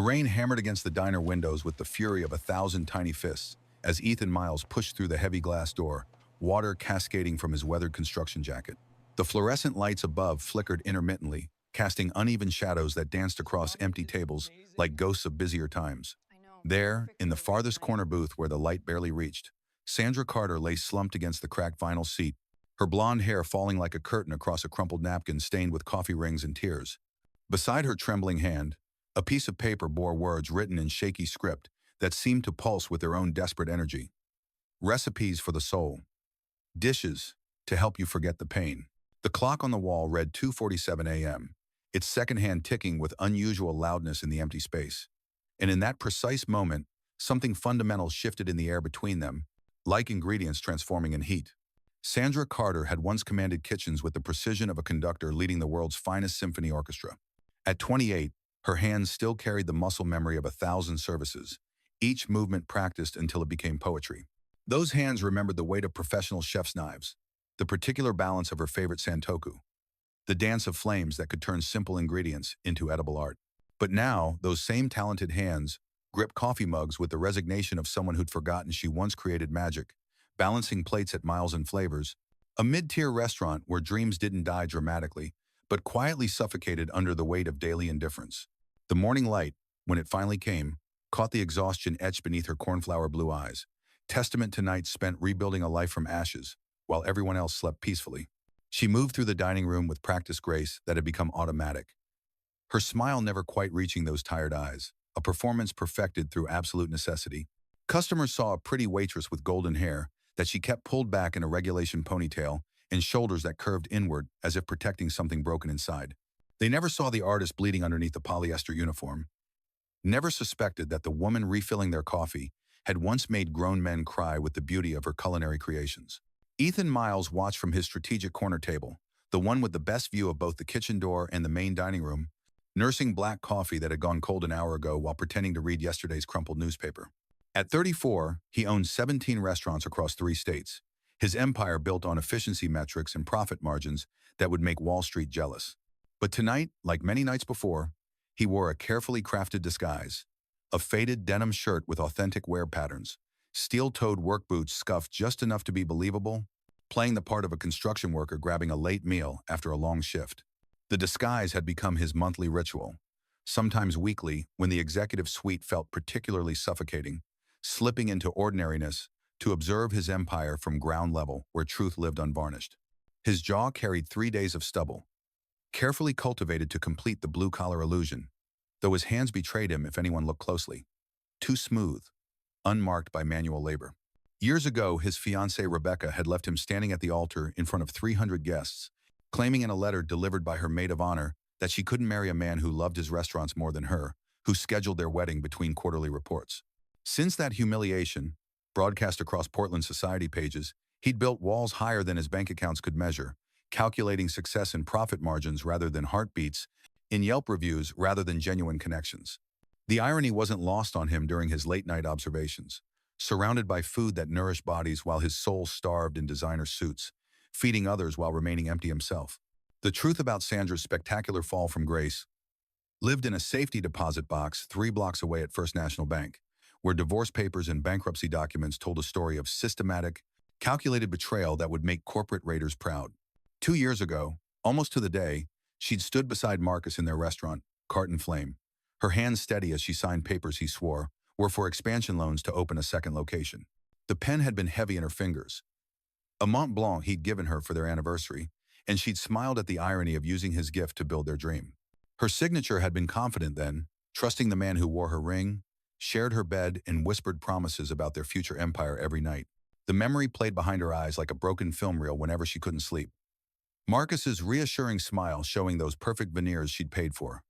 The rain hammered against the diner windows with the fury of 1,000 tiny fists as Ethan Miles pushed through the heavy glass door, water cascading from his weathered construction jacket. The fluorescent lights above flickered intermittently, casting uneven shadows that danced across empty tables like ghosts of busier times. There, in the farthest corner booth where the light barely reached, Sandra Carter lay slumped against the cracked vinyl seat, her blonde hair falling like a curtain across a crumpled napkin stained with coffee rings and tears. Beside her trembling hand, a piece of paper bore words written in shaky script that seemed to pulse with their own desperate energy. Recipes for the soul. Dishes to help you forget the pain. The clock on the wall read 2:47 a.m., its second hand ticking with unusual loudness in the empty space. And in that precise moment, something fundamental shifted in the air between them, like ingredients transforming in heat. Sandra Carter had once commanded kitchens with the precision of a conductor leading the world's finest symphony orchestra. At 28, her hands still carried the muscle memory of 1,000 services, each movement practiced until it became poetry. Those hands remembered the weight of professional chef's knives, the particular balance of her favorite santoku, the dance of flames that could turn simple ingredients into edible art. But now, those same talented hands grip coffee mugs with the resignation of someone who'd forgotten she once created magic, balancing plates at Miles and Flavors, a mid-tier restaurant where dreams didn't die dramatically, but quietly suffocated under the weight of daily indifference. The morning light, when it finally came, caught the exhaustion etched beneath her cornflower blue eyes, testament to nights spent rebuilding a life from ashes, while everyone else slept peacefully. She moved through the dining room with practiced grace that had become automatic, her smile never quite reaching those tired eyes, a performance perfected through absolute necessity. Customers saw a pretty waitress with golden hair that she kept pulled back in a regulation ponytail and shoulders that curved inward as if protecting something broken inside. They never saw the artist bleeding underneath the polyester uniform, never suspected that the woman refilling their coffee had once made grown men cry with the beauty of her culinary creations. Ethan Miles watched from his strategic corner table, the one with the best view of both the kitchen door and the main dining room, nursing black coffee that had gone cold an hour ago while pretending to read yesterday's crumpled newspaper. At 34, he owned 17 restaurants across 3 states, his empire built on efficiency metrics and profit margins that would make Wall Street jealous. But tonight, like many nights before, he wore a carefully crafted disguise, a faded denim shirt with authentic wear patterns, steel-toed work boots scuffed just enough to be believable, playing the part of a construction worker grabbing a late meal after a long shift. The disguise had become his monthly ritual, sometimes weekly when the executive suite felt particularly suffocating, slipping into ordinariness to observe his empire from ground level where truth lived unvarnished. His jaw carried 3 days of stubble, carefully cultivated to complete the blue-collar illusion, though his hands betrayed him if anyone looked closely. Too smooth, unmarked by manual labor. Years ago, his fiancée Rebecca had left him standing at the altar in front of 300 guests, claiming in a letter delivered by her maid of honor that she couldn't marry a man who loved his restaurants more than her, who scheduled their wedding between quarterly reports. Since that humiliation, broadcast across Portland society pages, he'd built walls higher than his bank accounts could measure, calculating success in profit margins rather than heartbeats, in Yelp reviews rather than genuine connections. The irony wasn't lost on him during his late-night observations, surrounded by food that nourished bodies while his soul starved in designer suits, feeding others while remaining empty himself. The truth about Sandra's spectacular fall from grace lived in a safety deposit box 3 blocks away at First National Bank, where divorce papers and bankruptcy documents told a story of systematic, calculated betrayal that would make corporate raiders proud. 2 years ago, almost to the day, she'd stood beside Marcus in their restaurant, Cart and Flame, her hands steady as she signed papers he swore were for expansion loans to open a second location. The pen had been heavy in her fingers, a Mont Blanc he'd given her for their anniversary, and she'd smiled at the irony of using his gift to build their dream. Her signature had been confident then, trusting the man who wore her ring, shared her bed, and whispered promises about their future empire every night. The memory played behind her eyes like a broken film reel whenever she couldn't sleep. Marcus's reassuring smile showing those perfect veneers she'd paid for.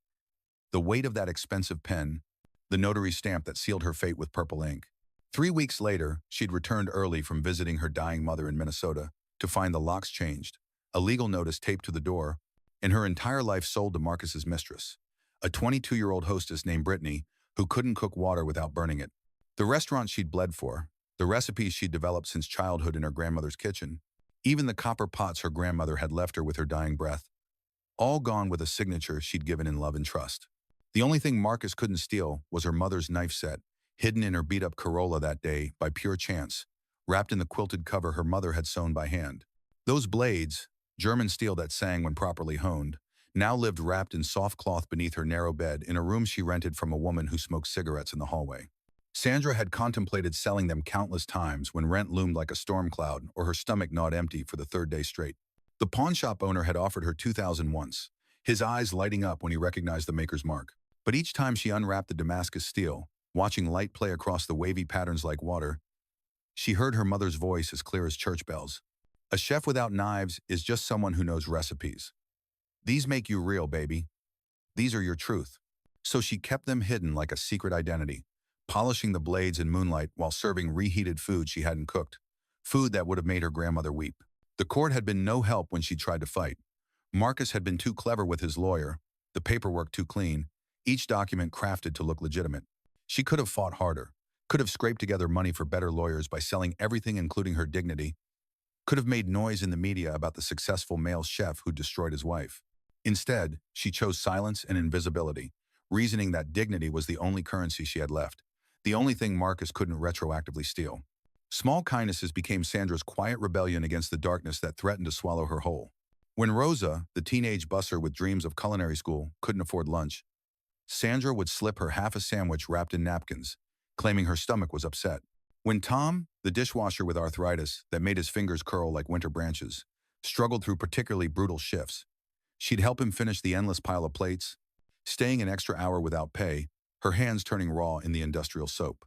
The weight of that expensive pen, the notary stamp that sealed her fate with purple ink. 3 weeks later, she'd returned early from visiting her dying mother in Minnesota to find the locks changed, a legal notice taped to the door, and her entire life sold to Marcus's mistress, a 22-year-old hostess named Brittany who couldn't cook water without burning it. The restaurant she'd bled for, the recipes she'd developed since childhood in her grandmother's kitchen, even the copper pots her grandmother had left her with her dying breath, all gone with a signature she'd given in love and trust. The only thing Marcus couldn't steal was her mother's knife set, hidden in her beat-up Corolla that day by pure chance, wrapped in the quilted cover her mother had sewn by hand. Those blades, German steel that sang when properly honed, now lived wrapped in soft cloth beneath her narrow bed in a room she rented from a woman who smoked cigarettes in the hallway. Sandra had contemplated selling them countless times when rent loomed like a storm cloud or her stomach gnawed empty for the third day straight. The pawnshop owner had offered her 2,000 once, his eyes lighting up when he recognized the maker's mark. But each time she unwrapped the Damascus steel, watching light play across the wavy patterns like water, she heard her mother's voice as clear as church bells. A chef without knives is just someone who knows recipes. These make you real, baby. These are your truth. So she kept them hidden like a secret identity, polishing the blades in moonlight while serving reheated food she hadn't cooked, food that would have made her grandmother weep. The court had been no help when she tried to fight. Marcus had been too clever with his lawyer, the paperwork too clean, each document crafted to look legitimate. She could have fought harder, could have scraped together money for better lawyers by selling everything including her dignity, could have made noise in the media about the successful male chef who destroyed his wife. Instead, she chose silence and invisibility, reasoning that dignity was the only currency she had left, the only thing Marcus couldn't retroactively steal. Small kindnesses became Sandra's quiet rebellion against the darkness that threatened to swallow her whole. When Rosa, the teenage busser with dreams of culinary school, couldn't afford lunch, Sandra would slip her half a sandwich wrapped in napkins, claiming her stomach was upset. When Tom, the dishwasher with arthritis that made his fingers curl like winter branches, struggled through particularly brutal shifts, she'd help him finish the endless pile of plates, staying an extra hour without pay, her hands turning raw in the industrial soap.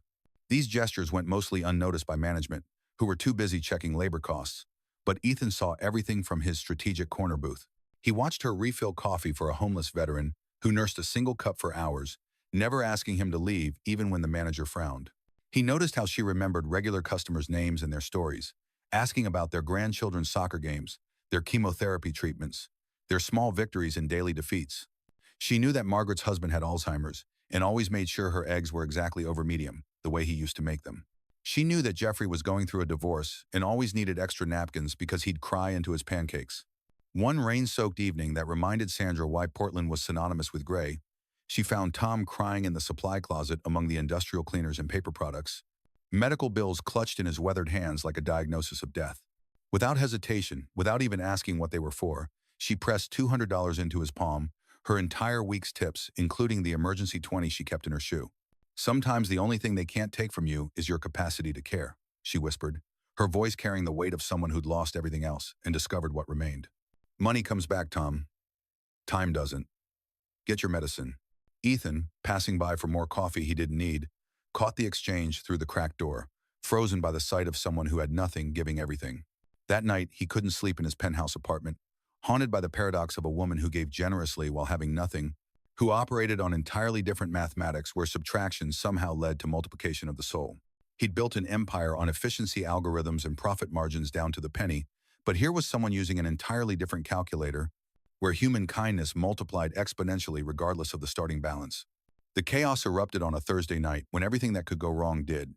These gestures went mostly unnoticed by management, who were too busy checking labor costs, but Ethan saw everything from his strategic corner booth. He watched her refill coffee for a homeless veteran who nursed a single cup for hours, never asking him to leave even when the manager frowned. He noticed how she remembered regular customers' names and their stories, asking about their grandchildren's soccer games, their chemotherapy treatments, their small victories and daily defeats. She knew that Margaret's husband had Alzheimer's and always made sure her eggs were exactly over medium, the way he used to make them. She knew that Jeffrey was going through a divorce and always needed extra napkins because he'd cry into his pancakes. One rain-soaked evening that reminded Sandra why Portland was synonymous with gray, she found Tom crying in the supply closet among the industrial cleaners and paper products, medical bills clutched in his weathered hands like a diagnosis of death. Without hesitation, without even asking what they were for, she pressed $200 into his palm, her entire week's tips, including the emergency 20 she kept in her shoe. "Sometimes the only thing they can't take from you is your capacity to care," she whispered, her voice carrying the weight of someone who'd lost everything else and discovered what remained. "Money comes back, Tom. Time doesn't. Get your medicine." Ethan, passing by for more coffee he didn't need, caught the exchange through the cracked door, frozen by the sight of someone who had nothing giving everything. That night, he couldn't sleep in his penthouse apartment, haunted by the paradox of a woman who gave generously while having nothing, who operated on entirely different mathematics where subtraction somehow led to multiplication of the soul. He'd built an empire on efficiency algorithms and profit margins down to the penny, but here was someone using an entirely different calculator, where human kindness multiplied exponentially regardless of the starting balance. The chaos erupted on a Thursday night when everything that could go wrong did,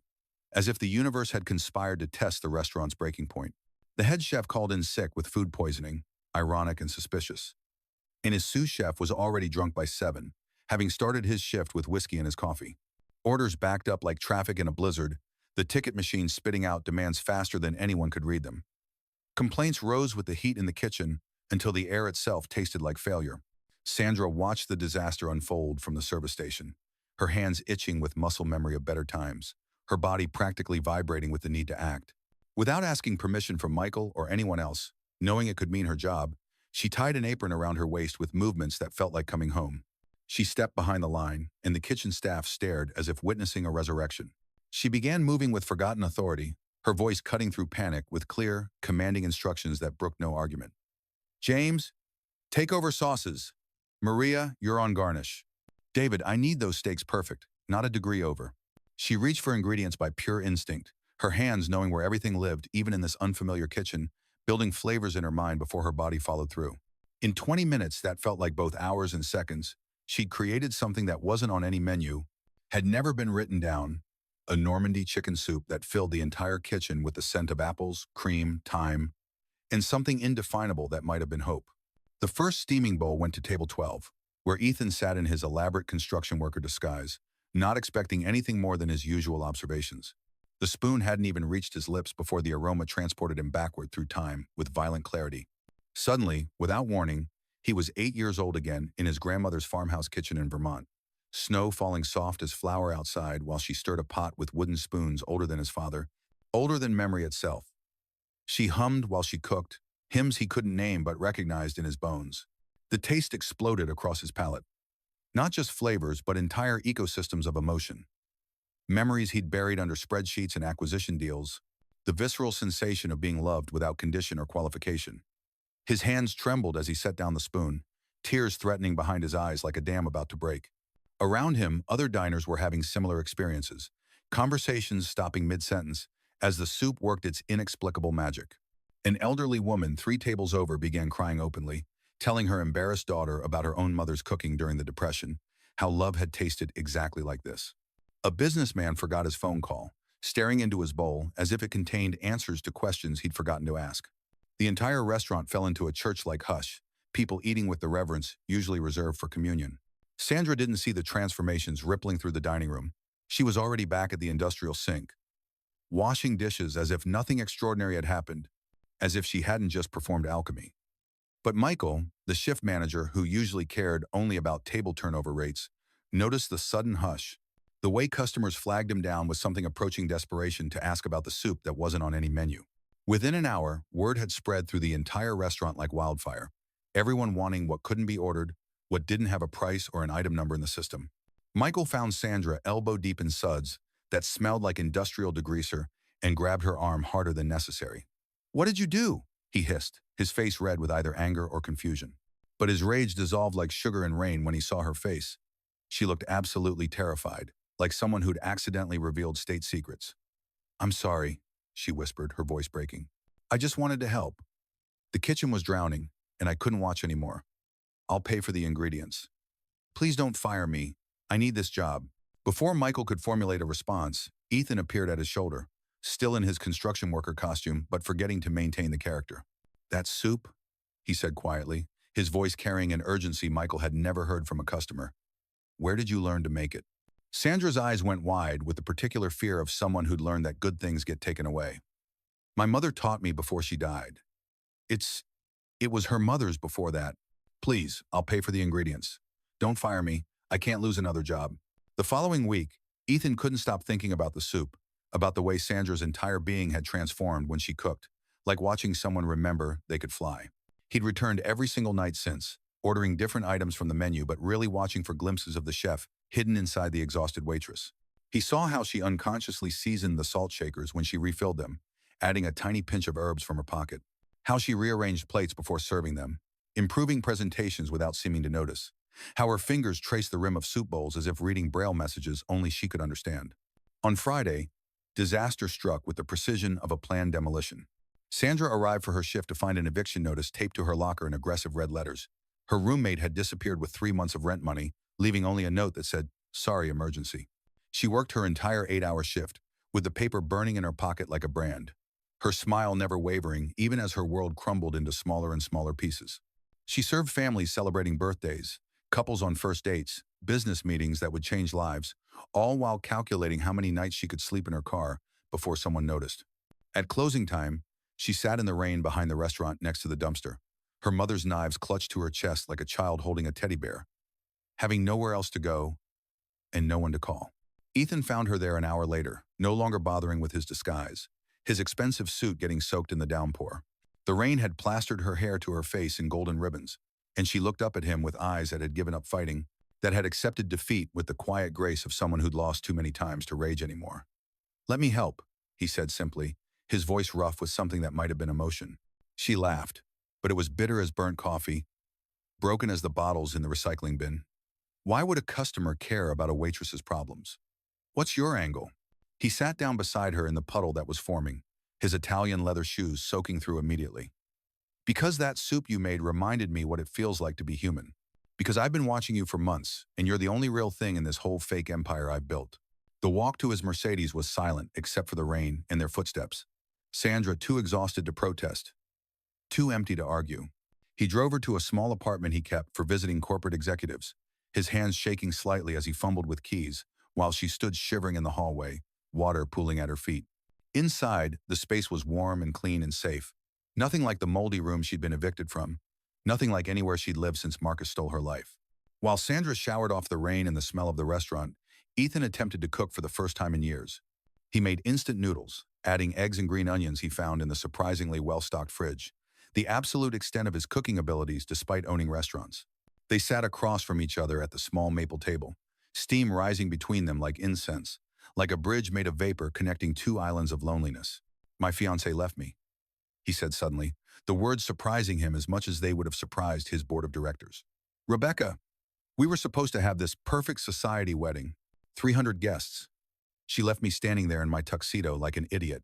as if the universe had conspired to test the restaurant's breaking point. The head chef called in sick with food poisoning, ironic and suspicious. And his sous chef was already drunk by 7, having started his shift with whiskey in his coffee. Orders backed up like traffic in a blizzard, the ticket machine spitting out demands faster than anyone could read them. Complaints rose with the heat in the kitchen until the air itself tasted like failure. Sandra watched the disaster unfold from the service station, her hands itching with muscle memory of better times, her body practically vibrating with the need to act. Without asking permission from Michael or anyone else, knowing it could mean her job, she tied an apron around her waist with movements that felt like coming home. She stepped behind the line, and the kitchen staff stared as if witnessing a resurrection. She began moving with forgotten authority, her voice cutting through panic with clear, commanding instructions that brooked no argument. "James, take over sauces. Maria, you're on garnish. David, I need those steaks perfect, not a degree over." She reached for ingredients by pure instinct, her hands knowing where everything lived, even in this unfamiliar kitchen, building flavors in her mind before her body followed through. In 20 minutes that felt like both hours and seconds, she'd created something that wasn't on any menu, had never been written down, a Normandy chicken soup that filled the entire kitchen with the scent of apples, cream, thyme, and something indefinable that might have been hope. The first steaming bowl went to table 12, where Ethan sat in his elaborate construction worker disguise, not expecting anything more than his usual observations. The spoon hadn't even reached his lips before the aroma transported him backward through time with violent clarity. Suddenly, without warning, he was 8 years old again in his grandmother's farmhouse kitchen in Vermont. Snow falling soft as flour outside while she stirred a pot with wooden spoons older than his father, older than memory itself. She hummed while she cooked, hymns he couldn't name but recognized in his bones. The taste exploded across his palate. Not just flavors, but entire ecosystems of emotion. Memories he'd buried under spreadsheets and acquisition deals, the visceral sensation of being loved without condition or qualification. His hands trembled as he set down the spoon, tears threatening behind his eyes like a dam about to break. Around him, other diners were having similar experiences, conversations stopping mid-sentence as the soup worked its inexplicable magic. An elderly woman 3 tables over began crying openly, telling her embarrassed daughter about her own mother's cooking during the Depression, how love had tasted exactly like this. A businessman forgot his phone call, staring into his bowl as if it contained answers to questions he'd forgotten to ask. The entire restaurant fell into a church-like hush, people eating with the reverence usually reserved for communion. Sandra didn't see the transformations rippling through the dining room. She was already back at the industrial sink, washing dishes as if nothing extraordinary had happened, as if she hadn't just performed alchemy. But Michael, the shift manager who usually cared only about table turnover rates, noticed the sudden hush, the way customers flagged him down with something approaching desperation to ask about the soup that wasn't on any menu. Within an hour, word had spread through the entire restaurant like wildfire, everyone wanting what couldn't be ordered, what didn't have a price or an item number in the system. Michael found Sandra elbow-deep in suds that smelled like industrial degreaser and grabbed her arm harder than necessary. "What did you do?" he hissed, his face red with either anger or confusion. But his rage dissolved like sugar in rain when he saw her face. She looked absolutely terrified, like someone who'd accidentally revealed state secrets. "I'm sorry," she whispered, her voice breaking. "I just wanted to help. The kitchen was drowning, and I couldn't watch anymore. I'll pay for the ingredients. Please don't fire me. I need this job." Before Michael could formulate a response, Ethan appeared at his shoulder, still in his construction worker costume, but forgetting to maintain the character. "That soup?" he said quietly, his voice carrying an urgency Michael had never heard from a customer. "Where did you learn to make it?" Sandra's eyes went wide with the particular fear of someone who'd learned that good things get taken away. "My mother taught me before she died. It was her mother's before that. Please, I'll pay for the ingredients. Don't fire me. I can't lose another job." The following week, Ethan couldn't stop thinking about the soup, about the way Sandra's entire being had transformed when she cooked, like watching someone remember they could fly. He'd returned every single night since, ordering different items from the menu but really watching for glimpses of the chef hidden inside the exhausted waitress. He saw how she unconsciously seasoned the salt shakers when she refilled them, adding a tiny pinch of herbs from her pocket. How she rearranged plates before serving them, improving presentations without seeming to notice. How her fingers traced the rim of soup bowls as if reading braille messages only she could understand. On Friday, disaster struck with the precision of a planned demolition. Sandra arrived for her shift to find an eviction notice taped to her locker in aggressive red letters. Her roommate had disappeared with 3 months of rent money, leaving only a note that said, "Sorry, emergency." She worked her entire 8-hour shift, with the paper burning in her pocket like a brand, her smile never wavering even as her world crumbled into smaller and smaller pieces. She served families celebrating birthdays, couples on first dates, business meetings that would change lives, all while calculating how many nights she could sleep in her car before someone noticed. At closing time, she sat in the rain behind the restaurant next to the dumpster, her mother's knives clutched to her chest like a child holding a teddy bear, having nowhere else to go and no one to call. Ethan found her there an hour later, no longer bothering with his disguise, his expensive suit getting soaked in the downpour. The rain had plastered her hair to her face in golden ribbons, and she looked up at him with eyes that had given up fighting, that had accepted defeat with the quiet grace of someone who'd lost too many times to rage anymore. "Let me help," he said simply, his voice rough with something that might have been emotion. She laughed, but it was bitter as burnt coffee, broken as the bottles in the recycling bin. "Why would a customer care about a waitress's problems? What's your angle?" He sat down beside her in the puddle that was forming, his Italian leather shoes soaking through immediately. "Because that soup you made reminded me what it feels like to be human. Because I've been watching you for months, and you're the only real thing in this whole fake empire I've built." The walk to his Mercedes was silent except for the rain and their footsteps. Sandra too exhausted to protest, too empty to argue. He drove her to a small apartment he kept for visiting corporate executives, his hands shaking slightly as he fumbled with keys, while she stood shivering in the hallway, water pooling at her feet. Inside, the space was warm and clean and safe. Nothing like the moldy room she'd been evicted from. Nothing like anywhere she'd lived since Marcus stole her life. While Sandra showered off the rain and the smell of the restaurant, Ethan attempted to cook for the first time in years. He made instant noodles, adding eggs and green onions he found in the surprisingly well-stocked fridge, the absolute extent of his cooking abilities despite owning restaurants. They sat across from each other at the small maple table, steam rising between them like incense, like a bridge made of vapor connecting two islands of loneliness. "My fiancé left me," he said suddenly, the words surprising him as much as they would have surprised his board of directors. "Rebecca, we were supposed to have this perfect society wedding, 300 guests. She left me standing there in my tuxedo like an idiot.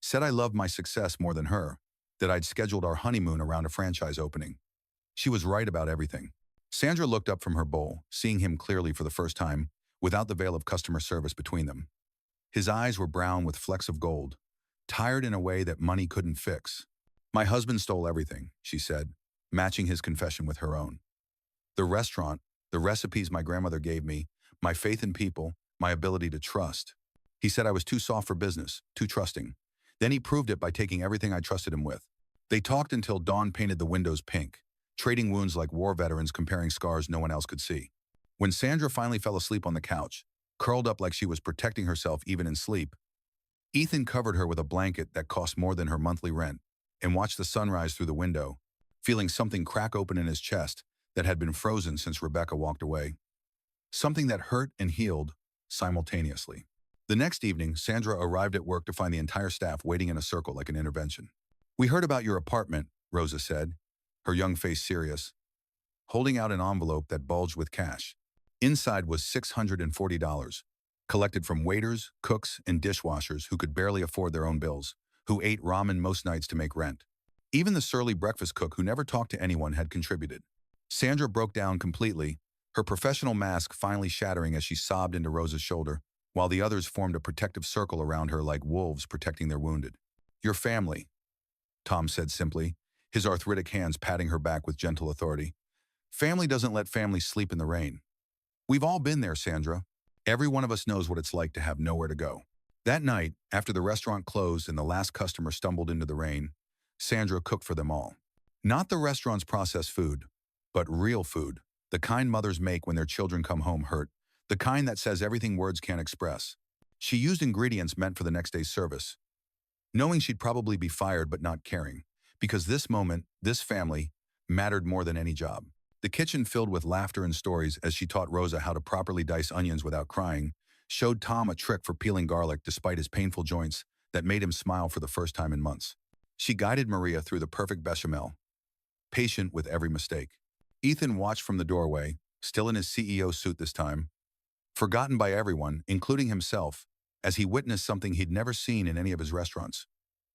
Said I loved my success more than her, that I'd scheduled our honeymoon around a franchise opening. She was right about everything." Sandra looked up from her bowl, seeing him clearly for the first time, without the veil of customer service between them. His eyes were brown with flecks of gold, tired in a way that money couldn't fix. "My husband stole everything," she said, matching his confession with her own. "The restaurant, the recipes my grandmother gave me, my faith in people, my ability to trust. He said I was too soft for business, too trusting. Then he proved it by taking everything I trusted him with." They talked until dawn painted the windows pink, trading wounds like war veterans comparing scars no one else could see. When Sandra finally fell asleep on the couch, curled up like she was protecting herself even in sleep, Ethan covered her with a blanket that cost more than her monthly rent and watched the sunrise through the window, feeling something crack open in his chest that had been frozen since Rebecca walked away. Something that hurt and healed simultaneously. The next evening, Sandra arrived at work to find the entire staff waiting in a circle like an intervention. "We heard about your apartment," Rosa said, her young face serious, holding out an envelope that bulged with cash. Inside was $640, collected from waiters, cooks, and dishwashers who could barely afford their own bills, who ate ramen most nights to make rent. Even the surly breakfast cook who never talked to anyone had contributed. Sandra broke down completely, her professional mask finally shattering as she sobbed into Rosa's shoulder, while the others formed a protective circle around her like wolves protecting their wounded. "Your family," Tom said simply, his arthritic hands patting her back with gentle authority. "Family doesn't let family sleep in the rain. We've all been there, Sandra. Every one of us knows what it's like to have nowhere to go." That night, after the restaurant closed and the last customer stumbled into the rain, Sandra cooked for them all. Not the restaurant's processed food, but real food, the kind mothers make when their children come home hurt, the kind that says everything words can't express. She used ingredients meant for the next day's service, knowing she'd probably be fired but not caring, because this moment, this family, mattered more than any job. The kitchen filled with laughter and stories as she taught Rosa how to properly dice onions without crying, showed Tom a trick for peeling garlic despite his painful joints that made him smile for the first time in months. She guided Maria through the perfect bechamel, patient with every mistake. Ethan watched from the doorway, still in his CEO suit this time, forgotten by everyone, including himself, as he witnessed something he'd never seen in any of his restaurants.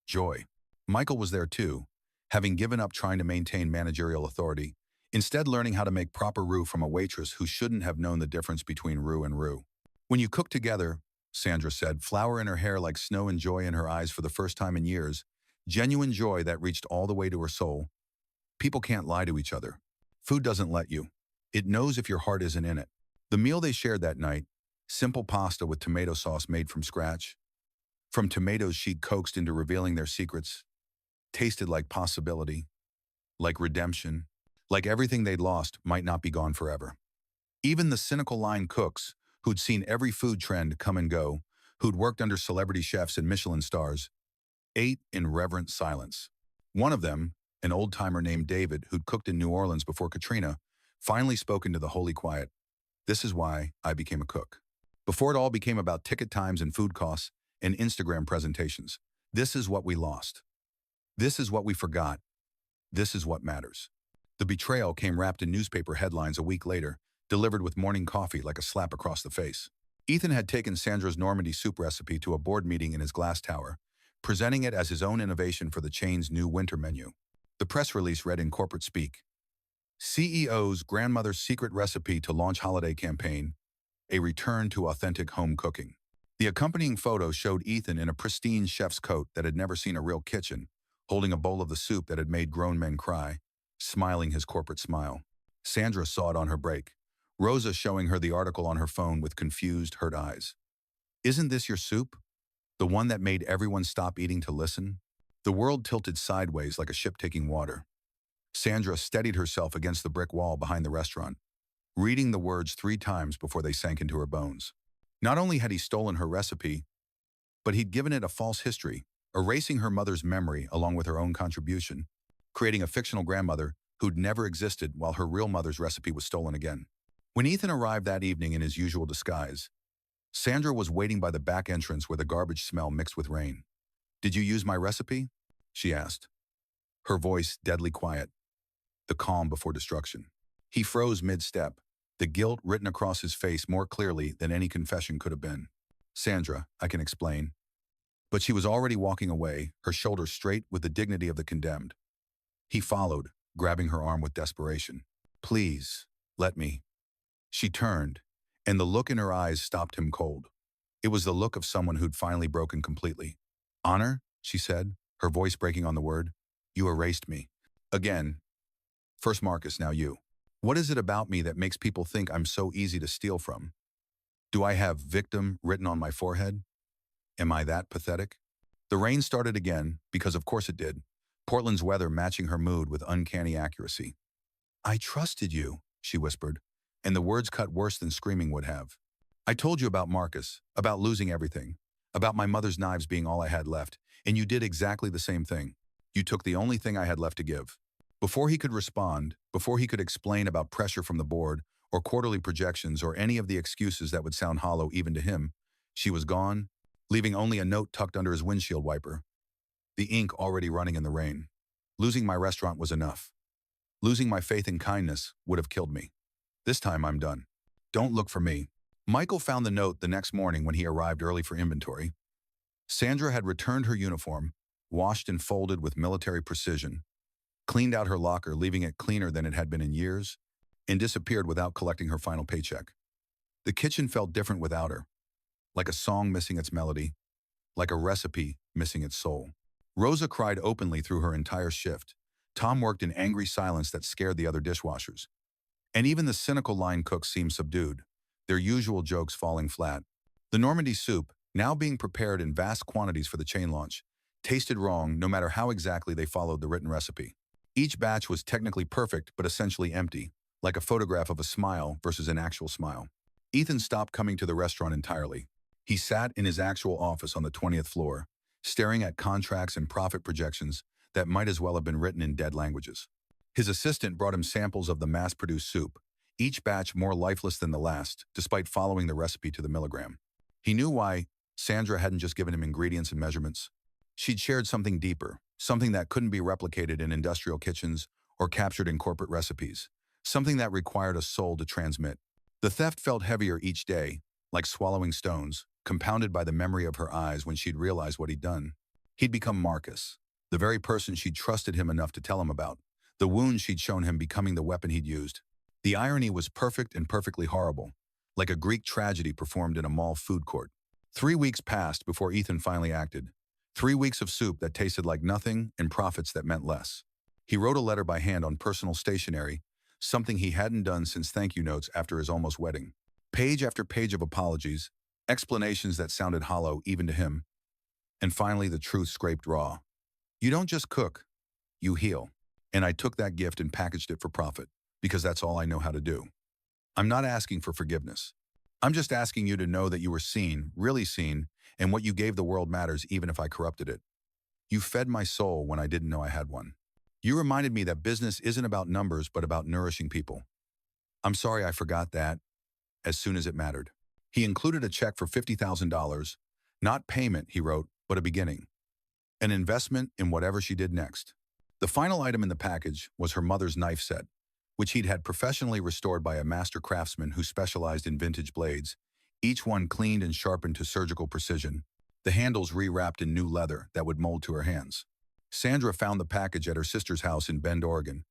Joy. Michael was there too, having given up trying to maintain managerial authority, instead learning how to make proper roux from a waitress who shouldn't have known the difference between roux and roux. "When you cook together," Sandra said, flower in her hair like snow and joy in her eyes for the first time in years, genuine joy that reached all the way to her soul. "People can't lie to each other. Food doesn't let you. It knows if your heart isn't in it." The meal they shared that night, simple pasta with tomato sauce made from scratch, from tomatoes she'd coaxed into revealing their secrets, tasted like possibility, like redemption, like everything they'd lost might not be gone forever. Even the cynical line cooks, who'd seen every food trend come and go, who'd worked under celebrity chefs and Michelin stars, ate in reverent silence. One of them, an old-timer named David who'd cooked in New Orleans before Katrina, finally spoke into the holy quiet. "This is why I became a cook." Before it all became about ticket times and food costs and Instagram presentations. This is what we lost. This is what we forgot. This is what matters. The betrayal came wrapped in newspaper headlines a week later, delivered with morning coffee like a slap across the face. Ethan had taken Sandra's Normandy soup recipe to a board meeting in his glass tower, presenting it as his own innovation for the chain's new winter menu. The press release read in corporate speak, "CEO's grandmother's secret recipe to launch holiday campaign, a return to authentic home cooking." The accompanying photo showed Ethan in a pristine chef's coat that had never seen a real kitchen, holding a bowl of the soup that had made grown men cry. smiling his corporate smile. Sandra saw it on her break, Rosa showing her the article on her phone with confused, hurt eyes. Isn't this your soup? The one that made everyone stop eating to listen? The world tilted sideways like a ship taking water. Sandra steadied herself against the brick wall behind the restaurant, reading the words 3 times before they sank into her bones. Not only had he stolen her recipe, but he'd given it a false history, erasing her mother's memory along with her own contribution, creating a fictional grandmother who'd never existed while her real mother's recipe was stolen again. When Ethan arrived that evening in his usual disguise, Sandra was waiting by the back entrance where the garbage smell mixed with rain. "Did you use my recipe?" she asked, her voice deadly quiet, the calm before destruction. He froze mid-step, the guilt written across his face more clearly than any confession could have been. "Sandra, I can explain." But she was already walking away, her shoulders straight with the dignity of the condemned. He followed, grabbing her arm with desperation. "Please, let me." She turned, and the look in her eyes stopped him cold. It was the look of someone who'd finally broken completely. "Honor," she said, her voice breaking on the word. "You erased me. Again. First Marcus, now you. What is it about me that makes people think I'm so easy to steal from? Do I have victim written on my forehead? Am I that pathetic?" The rain started again, because of course it did, Portland's weather matching her mood with uncanny accuracy. "I trusted you," she whispered, and the words cut worse than screaming would have. "I told you about Marcus, about losing everything, about my mother's knives being all I had left, and you did exactly the same thing. You took the only thing I had left to give." Before he could respond, before he could explain about pressure from the board, or quarterly projections, or any of the excuses that would sound hollow even to him, she was gone, leaving only a note tucked under his windshield wiper, the ink already running in the rain. "Losing my restaurant was enough. Losing my faith in kindness would have killed me. This time I'm done. Don't look for me." Michael found the note the next morning when he arrived early for inventory. Sandra had returned her uniform, washed and folded with military precision, cleaned out her locker, leaving it cleaner than it had been in years, and disappeared without collecting her final paycheck. The kitchen felt different without her, like a song missing its melody, like a recipe missing its soul. Rosa cried openly through her entire shift. Tom worked in angry silence that scared the other dishwashers. And even the cynical line cooks seemed subdued, their usual jokes falling flat. The Normandy soup, now being prepared in vast quantities for the chain launch, tasted wrong no matter how exactly they followed the written recipe. Each batch was technically perfect but essentially empty, like a photograph of a smile versus an actual smile. Ethan stopped coming to the restaurant entirely. He sat in his actual office on the 20th floor, staring at contracts and profit projections that might as well have been written in dead languages. His assistant brought him samples of the mass-produced soup, each batch more lifeless than the last, despite following the recipe to the milligram. He knew why. Sandra hadn't just given him ingredients and measurements. She'd shared something deeper, something that couldn't be replicated in industrial kitchens or captured in corporate recipes, something that required a soul to transmit. The theft felt heavier each day, like swallowing stones, compounded by the memory of her eyes when she'd realized what he'd done. He'd become Marcus, the very person she'd trusted him enough to tell him about, the wound she'd shown him becoming the weapon he'd used. The irony was perfect and perfectly horrible, like a Greek tragedy performed in a mall food court. 3 weeks passed before Ethan finally acted. 3 weeks of soup that tasted like nothing and profits that meant less. He wrote a letter by hand on personal stationery, something he hadn't done since thank you notes after his almost wedding. Page after page of apologies, explanations that sounded hollow even to him. And finally the truth scraped raw. "You don't just cook, you heal. And I took that gift and packaged it for profit, because that's all I know how to do. I'm not asking for forgiveness. I'm just asking you to know that you were seen, really seen, and what you gave the world matters even if I corrupted it. You fed my soul when I didn't know I had one. You reminded me that business isn't about numbers but about nourishing people. I'm sorry I forgot that as soon as it mattered." He included a check for $50,000, not payment, he wrote, but a beginning. An investment in whatever she did next. The final item in the package was her mother's knife set, which he'd had professionally restored by a master craftsman who specialized in vintage blades, each one cleaned and sharpened to surgical precision, the handles rewrapped in new leather that would mold to her hands. Sandra found the package at her sister's house in Bend, Oregon,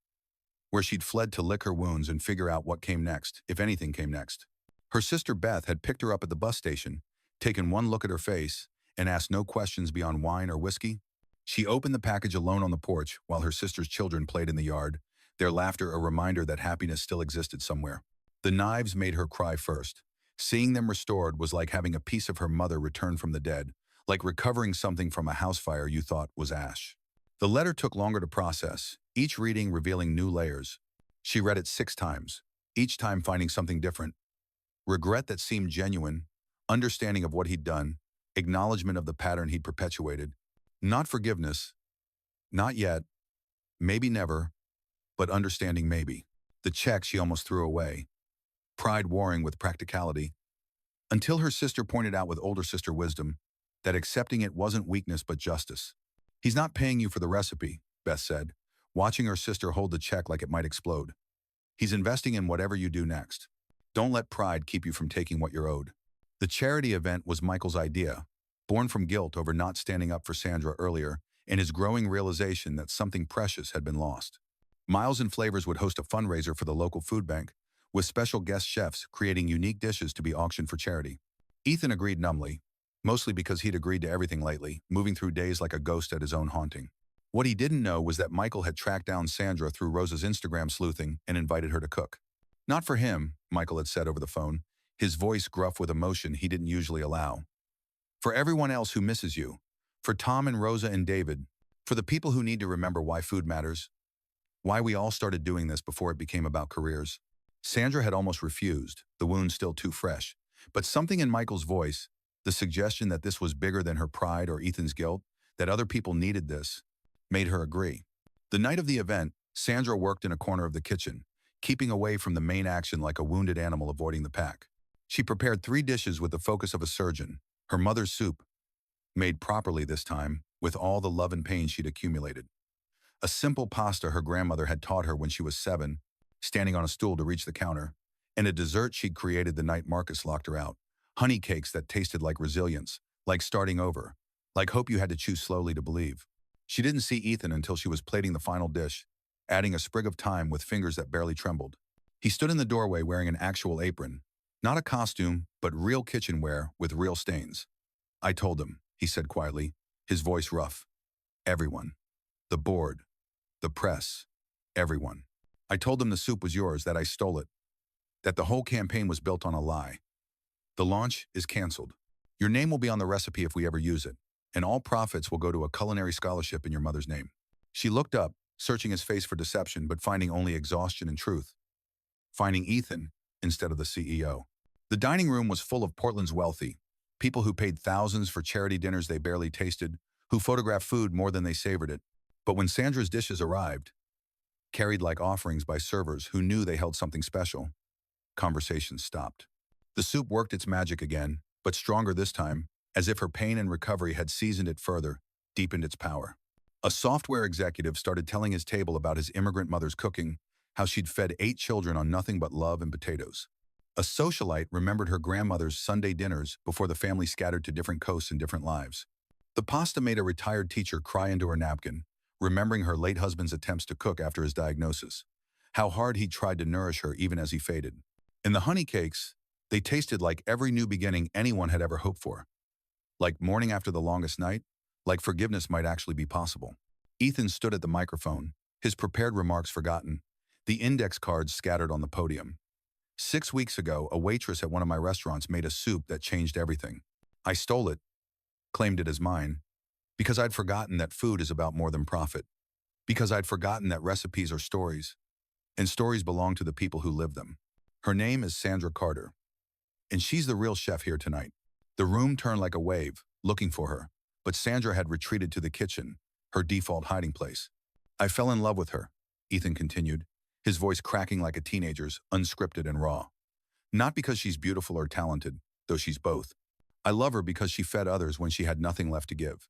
where she'd fled to lick her wounds and figure out what came next, if anything came next. Her sister Beth had picked her up at the bus station, taken one look at her face, and asked no questions beyond wine or whiskey. She opened the package alone on the porch while her sister's children played in the yard, their laughter a reminder that happiness still existed somewhere. The knives made her cry first. Seeing them restored was like having a piece of her mother return from the dead, like recovering something from a house fire you thought was ash. The letter took longer to process, each reading revealing new layers. She read it 6 times, each time finding something different. Regret that seemed genuine, understanding of what he'd done, acknowledgement of the pattern he'd perpetuated. Not forgiveness, not yet, maybe never, but understanding maybe. The check she almost threw away, pride warring with practicality, until her sister pointed out with older sister wisdom that accepting it wasn't weakness but justice. He's not paying you for the recipe, Beth said, watching her sister hold the check like it might explode. He's investing in whatever you do next. Don't let pride keep you from taking what you're owed. The charity event was Michael's idea, born from guilt over not standing up for Sandra earlier and his growing realization that something precious had been lost. Miles and Flavors would host a fundraiser for the local food bank, with special guest chefs creating unique dishes to be auctioned for charity. Ethan agreed numbly, mostly because he'd agreed to everything lately, moving through days like a ghost at his own haunting. What he didn't know was that Michael had tracked down Sandra through Rosa's Instagram sleuthing and invited her to cook. Not for him, Michael had said over the phone, his voice gruff with emotion he didn't usually allow. For everyone else who misses you. For Tom and Rosa and David. For the people who need to remember why food matters. Why we all started doing this before it became about careers. Sandra had almost refused, the wound still too fresh. But something in Michael's voice, the suggestion that this was bigger than her pride or Ethan's guilt, that other people needed this, made her agree. The night of the event, Sandra worked in a corner of the kitchen, keeping away from the main action like a wounded animal avoiding the pack. She prepared 3 dishes with the focus of a surgeon, her mother's soup, made properly this time, with all the love and pain she'd accumulated. A simple pasta her grandmother had taught her when she was 7, standing on a stool to reach the counter, and a dessert she'd created the night Marcus locked her out. Honey cakes that tasted like resilience, like starting over, like hope you had to choose slowly to believe. She didn't see Ethan until she was plating the final dish, adding a sprig of thyme with fingers that barely trembled. He stood in the doorway wearing an actual apron, not a costume, but real kitchenware with real stains. I told him, he said quietly, his voice rough. Everyone. The board. The press. Everyone. I told them the soup was yours, that I stole it. That the whole campaign was built on a lie. The launch is canceled. Your name will be on the recipe if we ever use it, and all profits will go to a culinary scholarship in your mother's name. She looked up, searching his face for deception but finding only exhaustion and truth. Finding Ethan instead of the CEO. The dining room was full of Portland's wealthy, people who paid thousands for charity dinners they barely tasted, who photographed food more than they savored it. But when Sandra's dishes arrived, carried like offerings by servers who knew they held something special, conversations stopped. The soup worked its magic again, but stronger this time, as if her pain and recovery had seasoned it further, deepened its power. A software executive started telling his table about his immigrant mother's cooking, how she'd fed 8 children on nothing but love and potatoes. A socialite remembered her grandmother's Sunday dinners before the family scattered to different coasts and different lives. The pasta made a retired teacher cry into her napkin, remembering her late husband's attempts to cook after his diagnosis, how hard he tried to nourish her even as he faded. And the honey cakes, they tasted like every new beginning anyone had ever hoped for. Like morning after the longest night, like forgiveness might actually be possible. Ethan stood at the microphone, his prepared remarks forgotten, the index cards scattered on the podium. 6 weeks ago, a waitress at one of my restaurants made a soup that changed everything. I stole it, claimed it as mine, because I'd forgotten that food is about more than profit, because I'd forgotten that recipes are stories, and stories belong to the people who live them. Her name is Sandra Carter, and she's the real chef here tonight. The room turned like a wave, looking for her, but Sandra had retreated to the kitchen, her default hiding place. I fell in love with her, Ethan continued, his voice cracking like a teenager's, unscripted and raw. Not because she's beautiful or talented, though she's both. I love her because she fed others when she had nothing left to give.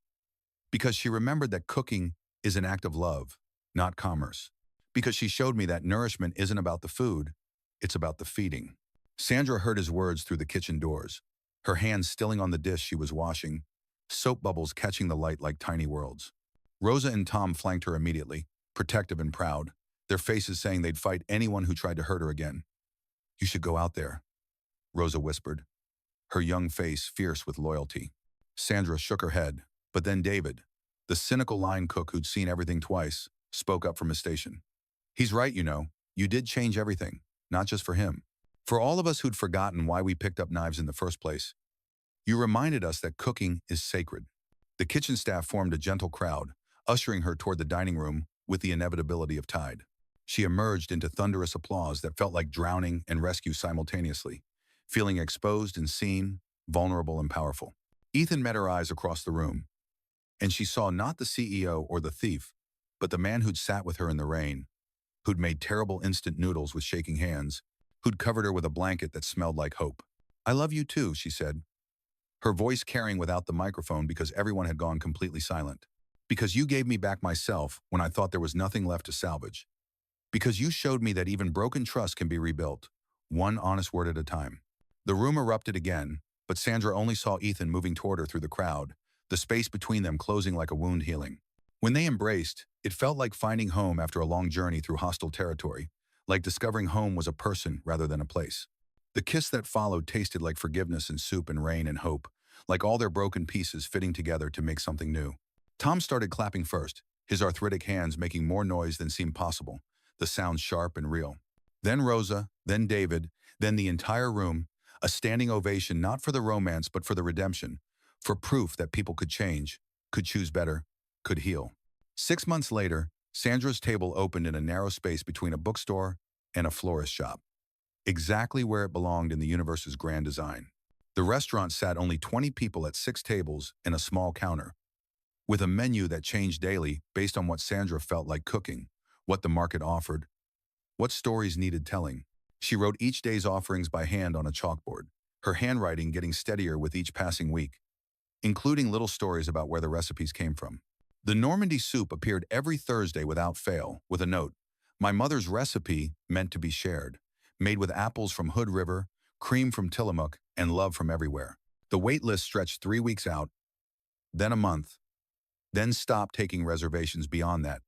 Because she remembered that cooking is an act of love, not commerce. Because she showed me that nourishment isn't about the food, it's about the feeding. Sandra heard his words through the kitchen doors, her hands stilling on the dish she was washing, soap bubbles catching the light like tiny worlds. Rosa and Tom flanked her immediately, protective and proud, their faces saying they'd fight anyone who tried to hurt her again. You should go out there, Rosa whispered, her young face fierce with loyalty. Sandra shook her head, but then David, the cynical line cook who'd seen everything twice, spoke up from his station. He's right, you know. You did change everything, not just for him. For all of us who'd forgotten why we picked up knives in the first place, you reminded us that cooking is sacred. The kitchen staff formed a gentle crowd, ushering her toward the dining room with the inevitability of tide. She emerged into thunderous applause that felt like drowning and rescue simultaneously, feeling exposed and seen, vulnerable and powerful. Ethan met her eyes across the room, and she saw not the CEO or the thief, but the man who'd sat with her in the rain, who'd made terrible instant noodles with shaking hands, who'd covered her with a blanket that smelled like hope. "I love you too," she said, her voice carrying without the microphone because everyone had gone completely silent. "Because you gave me back myself when I thought there was nothing left to salvage. Because you showed me that even broken trust can be rebuilt, one honest word at a time." The room erupted again, but Sandra only saw Ethan moving toward her through the crowd, the space between them closing like a wound healing. When they embraced, it felt like finding home after a long journey through hostile territory, like discovering home was a person rather than a place. The kiss that followed tasted like forgiveness and soup and rain and hope, like all their broken pieces fitting together to make something new. Tom started clapping first, his arthritic hands making more noise than seemed possible, the sound sharp and real. Then Rosa, then David, then the entire room, a standing ovation not for the romance but for the redemption, for proof that people could change, could choose better, could heal. 6 months later, Sandra's table opened in a narrow space between a bookstore and a florist shop, exactly where it belonged in the universe's grand design. The restaurant sat only 20 people at 6 tables and a small counter, with a menu that changed daily based on what Sandra felt like cooking, what the market offered, what stories needed telling. She wrote each day's offerings by hand on a chalkboard, her handwriting getting steadier with each passing week, including little stories about where the recipes came from. The Normandy soup appeared every Thursday without fail, with a note, "My mother's recipe meant to be shared, made with apples from Hood River, cream from Tillamook, and love from everywhere." The wait list stretched 3 weeks out, then a month, then stopped taking reservations beyond that,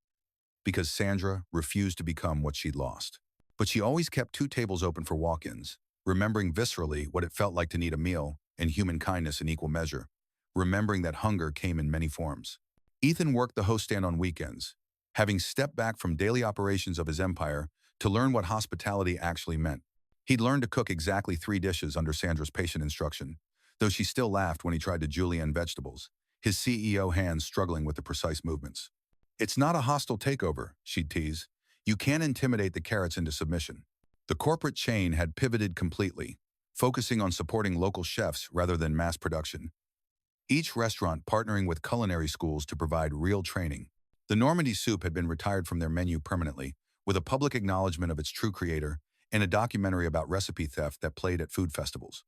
because Sandra refused to become what she'd lost. But she always kept 2 tables open for walk-ins, remembering viscerally what it felt like to need a meal and human kindness in equal measure, remembering that hunger came in many forms. Ethan worked the host stand on weekends, having stepped back from daily operations of his empire to learn what hospitality actually meant. He'd learned to cook exactly 3 dishes under Sandra's patient instruction, though she still laughed when he tried to julienne vegetables, his CEO hands struggling with the precise movements. "It's not a hostile takeover," she'd tease. "You can't intimidate the carrots into submission." The corporate chain had pivoted completely, focusing on supporting local chefs rather than mass production, each restaurant partnering with culinary schools to provide real training. The Normandy soup had been retired from their menu permanently, with a public acknowledgement of its true creator and a documentary about recipe theft that played at food festivals.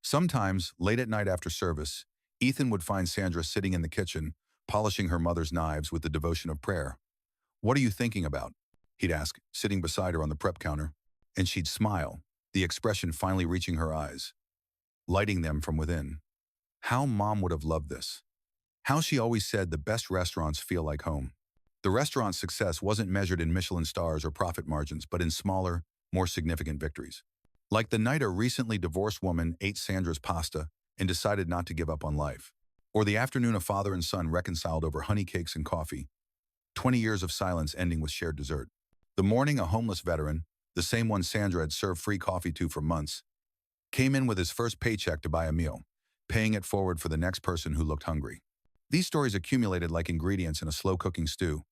Sometimes, late at night after service, Ethan would find Sandra sitting in the kitchen, polishing her mother's knives with the devotion of prayer. "What are you thinking about?" he'd ask, sitting beside her on the prep counter. And she'd smile, the expression finally reaching her eyes, lighting them from within. How Mom would have loved this. How she always said the best restaurants feel like home. The restaurant's success wasn't measured in Michelin stars or profit margins, but in smaller, more significant victories. Like the night a recently divorced woman ate Sandra's pasta and decided not to give up on life. Or the afternoon a father and son reconciled over honey cakes and coffee, 20 years of silence ending with shared dessert. The morning a homeless veteran, the same one Sandra had served free coffee to for months, came in with his first paycheck to buy a meal, paying it forward for the next person who looked hungry. These stories accumulated like ingredients in a slow-cooking stew,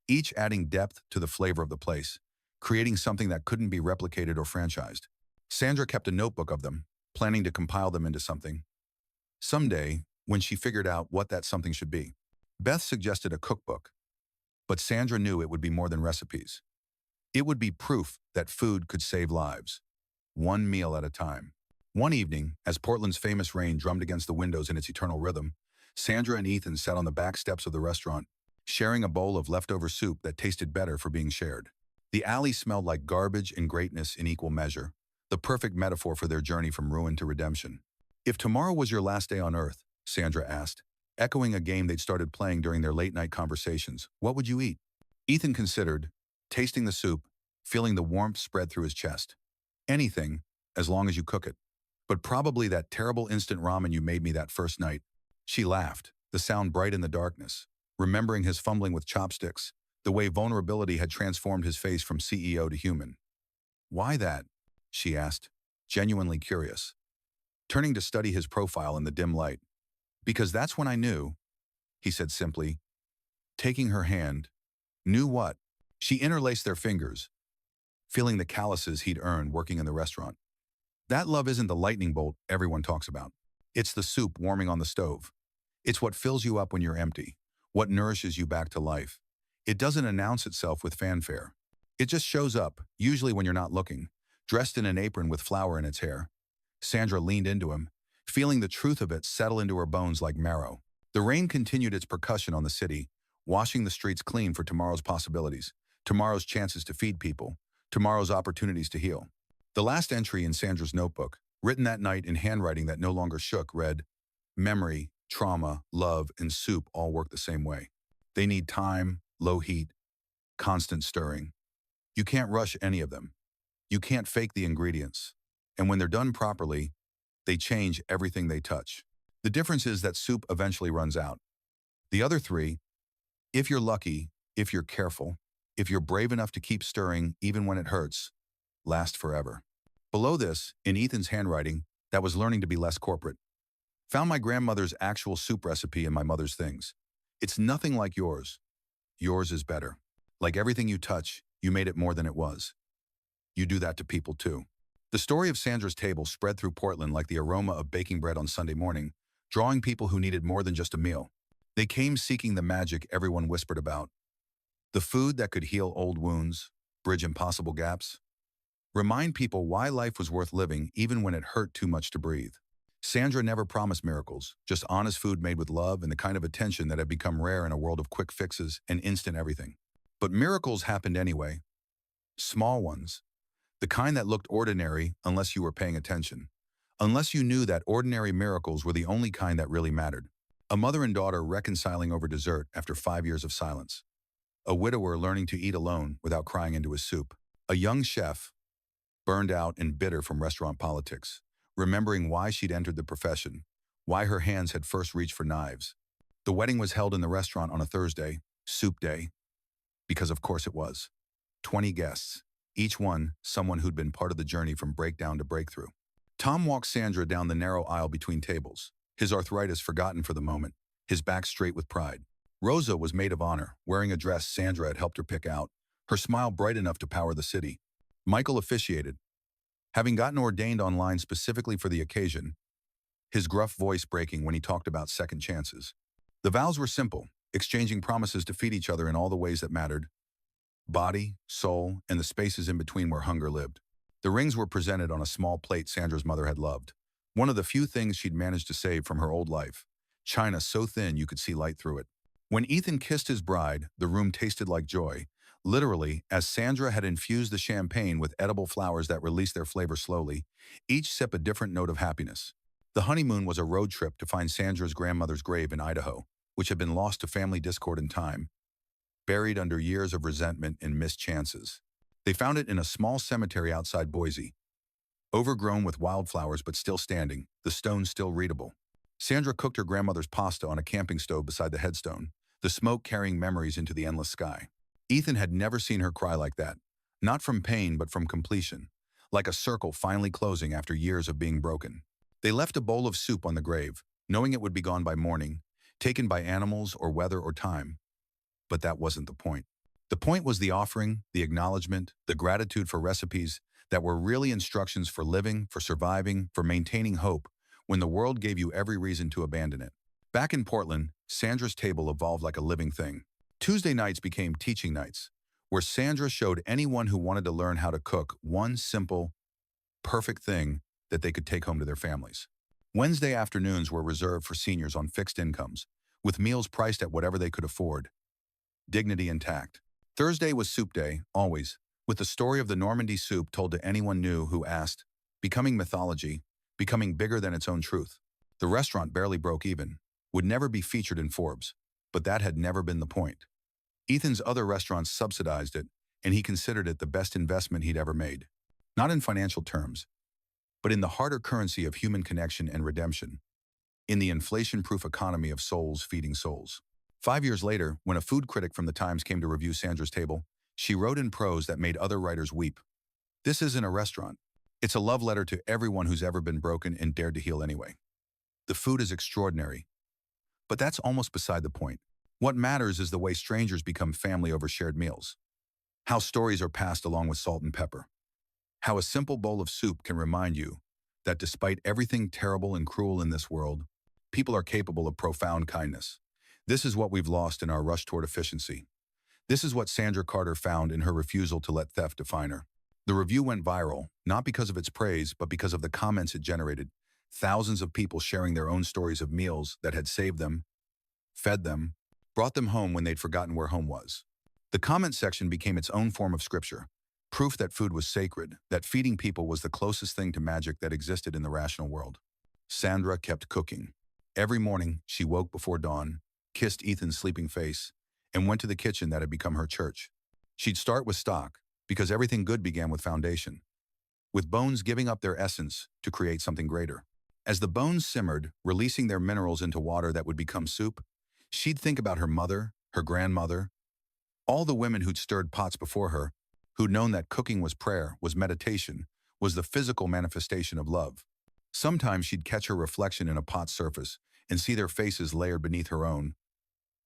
each adding depth to the flavor of the place, creating something that couldn't be replicated or franchised. Sandra kept a notebook of them, planning to compile them into something. Someday, when she figured out what that something should be. Beth suggested a cookbook, but Sandra knew it would be more than recipes. It would be proof that food could save lives, one meal at a time. One evening, as Portland's famous rain drummed against the windows in its eternal rhythm, Sandra and Ethan sat on the back steps of the restaurant, sharing a bowl of leftover soup that tasted better for being shared. The alley smelled like garbage and greatness in equal measure, the perfect metaphor for their journey from ruin to redemption. "If tomorrow was your last day on Earth," Sandra asked, echoing a game they'd started playing during their late-night conversations, "what would you eat?" Ethan considered, tasting the soup, feeling the warmth spread through his chest. "Anything, as long as you cook it. But probably that terrible instant ramen you made me that first night." She laughed, the sound bright in the darkness, remembering his fumbling with chopsticks, the way vulnerability had transformed his face from CEO to human. "Why that?" she asked, genuinely curious, turning to study his profile in the dim light. "Because that's when I knew," he said simply, taking her hand. "Knew what?" She interlaced their fingers, feeling the calluses he'd earned working in the restaurant. "That love isn't the lightning bolt everyone talks about. It's the soup warming on the stove. It's what fills you up when you're empty, what nourishes you back to life. It doesn't announce itself with fanfare. It just shows up, usually when you're not looking, dressed in an apron with flour in its hair." Sandra leaned into him, feeling the truth of it settle into her bones like marrow. The rain continued its percussion on the city, washing the streets clean for tomorrow's possibilities, tomorrow's chances to feed people, tomorrow's opportunities to heal. The last entry in Sandra's notebook, written that night in handwriting that no longer shook, read, "Memory, trauma, love, and soup all work the same way. They need time, low heat, constant stirring. You can't rush any of them. You can't fake the ingredients. And when they're done properly, they change everything they touch. The difference is that soup eventually runs out. The other three, if you're lucky, if you're careful, if you're brave enough to keep stirring even when it hurts, last forever." Below this, in Ethan's handwriting, that was learning to be less corporate. "Found my grandmother's actual soup recipe in my mother's things. It's nothing like yours. Yours is better. Like everything you touch, you made it more than it was. You do that to people too." The story of Sandra's table spread through Portland like the aroma of baking bread on Sunday morning, drawing people who needed more than just a meal. They came seeking the magic everyone whispered about. The food that could heal old wounds, bridge impossible gaps, remind people why life was worth living even when it hurt too much to breathe. Sandra never promised miracles, just honest food made with love and the kind of attention that had become rare in a world of quick fixes and instant everything. But miracles happened anyway. Small ones. The kind that looked ordinary unless you were paying attention. Unless you knew that ordinary miracles were the only kind that really mattered. A mother and daughter reconciling over dessert after 5 years of silence. A widower learning to eat alone without crying into his soup. A young chef, burned out and bitter from restaurant politics, remembering why she'd entered the profession, why her hands had first reached for knives. The wedding was held in the restaurant on a Thursday, soup day, because of course it was. 20 guests, each one someone who'd been part of the journey from breakdown to breakthrough. Tom walked Sandra down the narrow aisle between tables, his arthritis forgotten for the moment, his back straight with pride. Rosa was maid of honor, wearing a dress Sandra had helped her pick out, her smile bright enough to power the city. Michael officiated, having gotten ordained online specifically for the occasion, his gruff voice breaking when he talked about second chances. The vows were simple, exchanging promises to feed each other in all the ways that mattered: body, soul, and the spaces in between where hunger lived. The rings were presented on a small plate Sandra's mother had loved, one of the few things she'd managed to save from her old life, china so thin you could see light through it. When Ethan kissed his bride, the room tasted like joy, literally, as Sandra had infused the champagne with edible flowers that released their flavor slowly, each sip a different note of happiness. The honeymoon was a road trip to find Sandra's grandmother's grave in Idaho, which had been lost to family discord and time, buried under years of resentment and missed chances. They found it in a small cemetery outside Boise, overgrown with wildflowers but still standing, the stones still readable. Sandra cooked her grandmother's pasta on a camping stove beside the headstone, the smoke carrying memories into the endless sky. Ethan had never seen her cry like that, not from pain but from completion, like a circle finally closing after years of being broken. They left a bowl of soup on the grave, knowing it would be gone by morning, taken by animals or weather or time. But that wasn't the point. The point was the offering, the acknowledgement, the gratitude for recipes that were really instructions for living, for surviving, for maintaining hope, when the world gave you every reason to abandon it. Back in Portland, Sandra's table evolved like a living thing. Tuesday nights became teaching nights, where Sandra showed anyone who wanted to learn how to cook one simple, perfect thing that they could take home to their families. Wednesday afternoons were reserved for seniors on fixed incomes, with meals priced at whatever they could afford. Dignity intact. Thursday was soup day, always, with the story of the Normandy soup told to anyone new who asked, becoming mythology, becoming bigger than its own truth. The restaurant barely broke even, would never be featured in Forbes, but that had never been the point. Ethan's other restaurants subsidized it, and he considered it the best investment he'd ever made. Not in financial terms, but in the harder currency of human connection and redemption, in the inflation-proof economy of souls feeding souls. 5 years later, when a food critic from the Times came to review Sandra's table, she wrote in prose that made other writers weep. This isn't a restaurant. It's a love letter to everyone who's ever been broken and dared to heal anyway. The food is extraordinary, but that's almost beside the point. What matters is the way strangers become family over shared meals. How stories are passed along with salt and pepper. How a simple bowl of soup can remind you that despite everything terrible and cruel in this world, people are capable of profound kindness. This is what we've lost in our rush toward efficiency. This is what Sandra Carter found in her refusal to let theft define her. The review went viral, not because of its praise, but because of the comments it generated. Thousands of people sharing their own stories of meals that had saved them, fed them, brought them home when they'd forgotten where home was. The comment section became its own form of scripture, proof that food was sacred, that feeding people was the closest thing to magic that existed in the rational world. Sandra kept cooking. Every morning, she woke before dawn, kissed Ethan's sleeping face, and went to the kitchen that had become her church. She'd start with stock, because everything good began with foundation, with bones giving up their essence to create something greater. As the bones simmered, releasing their minerals into water that would become soup, she'd think about her mother, her grandmother, all the women who'd stirred pots before her, who'd known that cooking was prayer, was meditation, was the physical manifestation of love. Sometimes she'd catch her reflection in a pot's surface and see their faces layered beneath her own,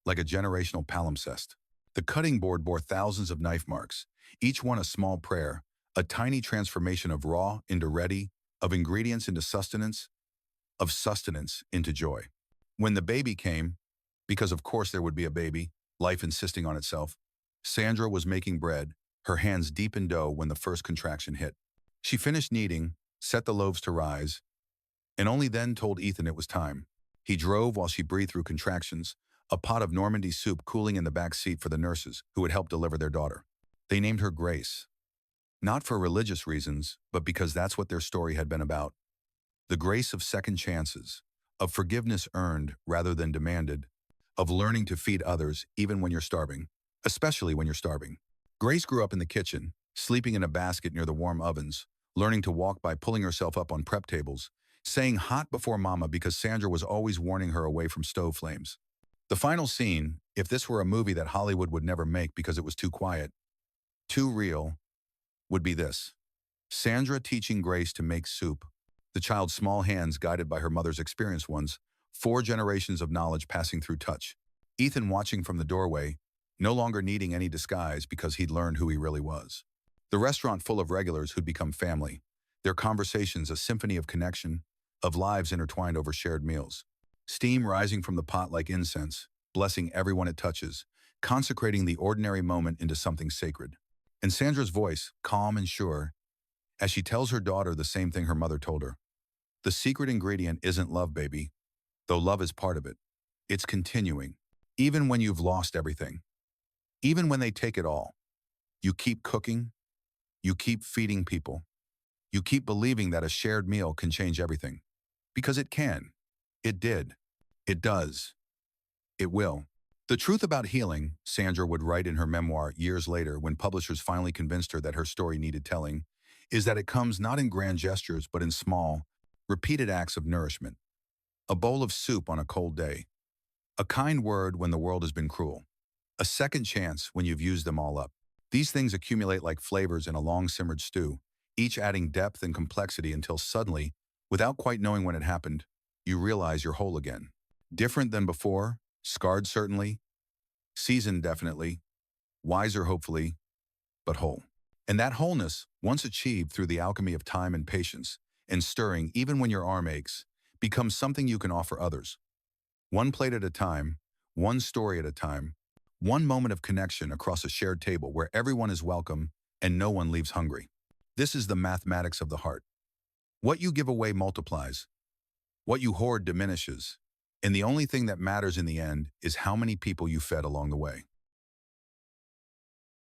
like a generational palimpsest. The cutting board bore thousands of knife marks, each one a small prayer, a tiny transformation of raw into ready, of ingredients into sustenance, of sustenance into joy. When the baby came, because of course there would be a baby, life insisting on itself, Sandra was making bread, her hands deep in dough when the first contraction hit. She finished kneading, set the loaves to rise, and only then told Ethan it was time. He drove while she breathed through contractions, a pot of Normandy soup cooling in the back seat for the nurses who had helped deliver their daughter. They named her Grace, not for religious reasons, but because that's what their story had been about. The grace of second chances, of forgiveness earned rather than demanded, of learning to feed others even when you're starving, especially when you're starving. Grace grew up in the kitchen, sleeping in a basket near the warm ovens, learning to walk by pulling herself up on prep tables, saying hot before mama because Sandra was always warning her away from stove flames. The final scene, if this were a movie that Hollywood would never make because it was too quiet, too real, would be this. Sandra teaching Grace to make soup, the child's small hands guided by her mother's experienced ones, 4 generations of knowledge passing through touch. Ethan watching from the doorway, no longer needing any disguise because he'd learned who he really was. The restaurant full of regulars who'd become family, their conversations a symphony of connection, of lives intertwined over shared meals. Steam rising from the pot like incense, blessing everyone it touches, consecrating the ordinary moment into something sacred. And Sandra's voice, calm and sure, as she tells her daughter the same thing her mother told her. The secret ingredient isn't love, baby, though love is part of it. It's continuing. Even when you've lost everything, even when they take it all, you keep cooking, you keep feeding people, you keep believing that a shared meal can change everything. Because it can. It did. It does. It will. The truth about healing, Sandra would write in her memoir years later when publishers finally convinced her that her story needed telling, is that it comes not in grand gestures but in small, repeated acts of nourishment. A bowl of soup on a cold day. A kind word when the world has been cruel. A second chance when you've used them all up. These things accumulate like flavors in a long-simmered stew, each adding depth and complexity until suddenly, without quite knowing when it happened, you realize you're whole again. Different than before, scarred certainly, seasoned definitely, wiser hopefully, but whole. And that wholeness, once achieved through the alchemy of time and patience, and stirring even when your arm aches, becomes something you can offer others. One plate at a time, one story at a time, one moment of connection across a shared table where everyone is welcome and no one leaves hungry. This is the mathematics of the heart. What you give away multiplies. What you hoard diminishes. And the only thing that matters in the end is how many people you fed along the way.